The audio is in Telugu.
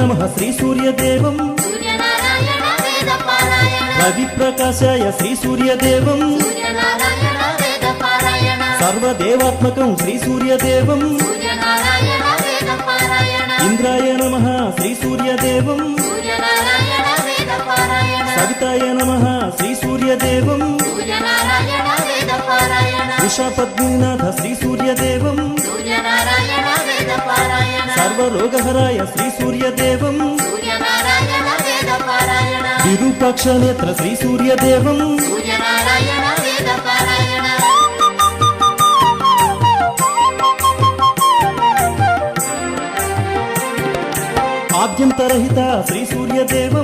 నమః శ్రీ సూర్యదేవం సూర్యనారాయణ వేద పారాయణ రవి ప్రకాశాయ శ్రీ సూర్యదేవం సూర్యనారాయణ వేద పారాయణ సర్వదేవాత్మకం శ్రీ సూర్యదేవం సూర్యనారాయణ వేద పారాయణ ఇంద్రాయ నమః శ్రీ సూర్యదేవం సూర్యనారాయణ వేద పారాయణ సవితాయ నమః శ్రీ సూర్యదేవం సూర్యనారాయణ వేద పారాయణ ఉషాపద్మనాథ శ్రీ సూర్యదేవం సూర్యనారాయణ వేద పారాయణ సర్వరోగహరాయ శ్రీ సూర్యదేవం సూర్యనారాయణ వేద పారాయణ విరూపాక్ష నేత్ర శ్రీ సూర్యదేవం సూర్యనారాయణ వేద పారాయణ ఆద్యంతరహిత శ్రీ సూర్యదేవం